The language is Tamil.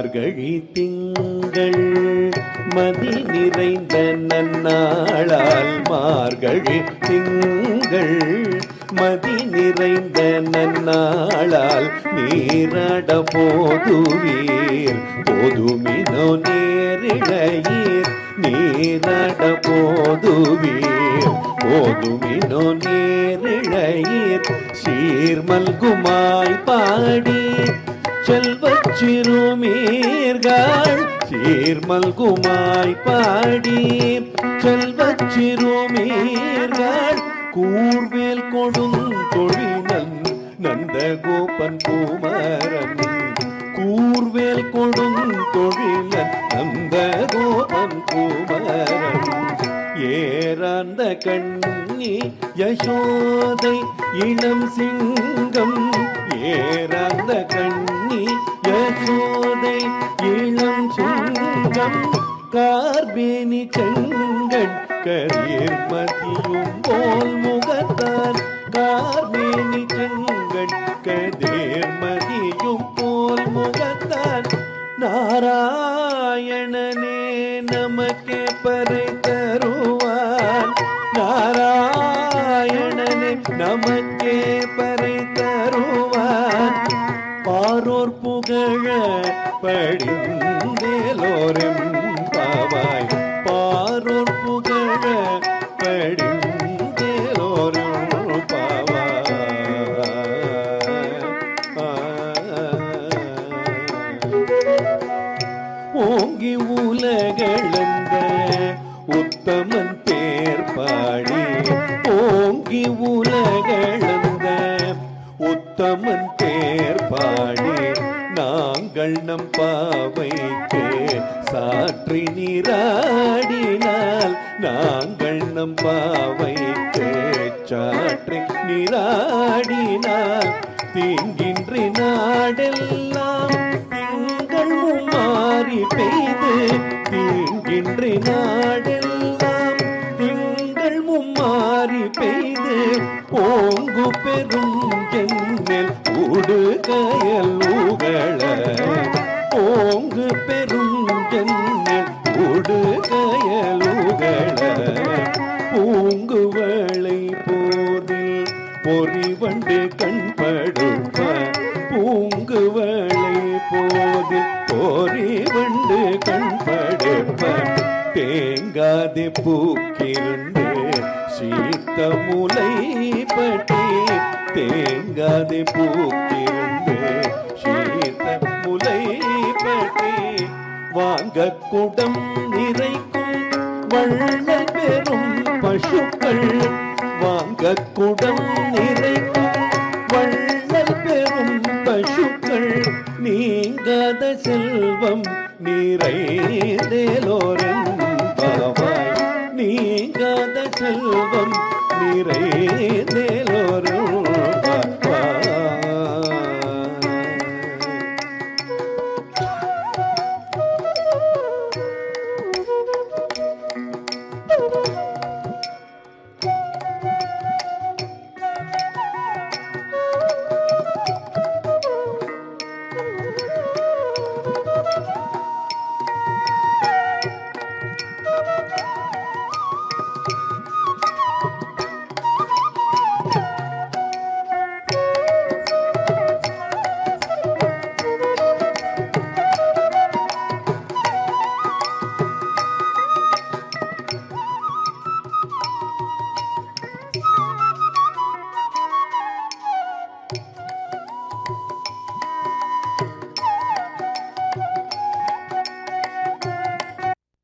மார்கழி திங்கள் மதி நிறைந்த நன்னாளால் மார்கழி திங்கள் மதி நிறைந்த நன்னாளால் நீராட போதுவீர் போதுமினோ நேரிழையீர் நீராட போதுவீர் போதுமினோ நேரிழையீர் சீர்மல்குமாய் பாடி செல்வச் சிறுமீர்கள் சீர்மல்குமாய் பாடி செல்வச் சிறுமீர்கள் கூர்வேல் கொடுந்தொழினன் நந்தகோபன் குமரன் கூர்வேல் கொடுந்தொழினன் நந்தகோபன் குமரன் ஏறாந்த கண்ணி யசோதை இளம் சிங்கம் ஏறாந்த கண்ணி யசோதை இளம் சிங்கம் கார்பேனி செங்கண் கரீர் மதியும் போல் முகத்தான் கார்பேனி செங்கண் கதீர் மதியும் போல் முகத்தான் நாராயணனே நமக்கே பறை தருவான் நாராயணனே நமக்கே பறை தருவான் பாரோர் புகழ படிந்தேலோரும் பாவாய் பாரோர் புகழ படிந்தேலோரும் பாவாய் ஓங்கி உலகளந்த உத்தமன் பேர் பாடி ஓங்கி உலகளந்த உத்தமன் பேர் பாடி நாங்கள் நம் பாவைக்கு சாற்றி நீராடினால் நாங்கள் நம் பாவைக்கு சாற்றி நீராடினால் தீங்கின்றி நாடெல்லாம் திங்கள் மாறி பெய்து தீங்கின்றி நாடெல்லாம் திங்கள் மும்மாறி பெய்து ஓங்கு பெரும் ஜன்னல் ஊடு கயல் உகள ஓங்கு பெரும் ஜன்னல் ஊடு கயல் உகள பூங்குவளை போதில் பொறிவண்டு கண்படுப்ப பூங்குவளை போதில் பொறிவண்டு கண்படுப்ப தேங்காதே பூக்கிருந்து சீத்த முலை பட்டி தேங்காதே பூக்கிருந்து சீத்த முலை பட்டி வாங்க குடம் நிறைக்கும் வள்ளல் பெரும் பசுக்கள் வாங்க குடம் நிறைக்கும் வள்ளல் பெரும் பசுக்கள் நீங்காத செல்வம் நிறைந்தேலோரும் பாவாய் நீங்காத செல்வம் நிறைந்தே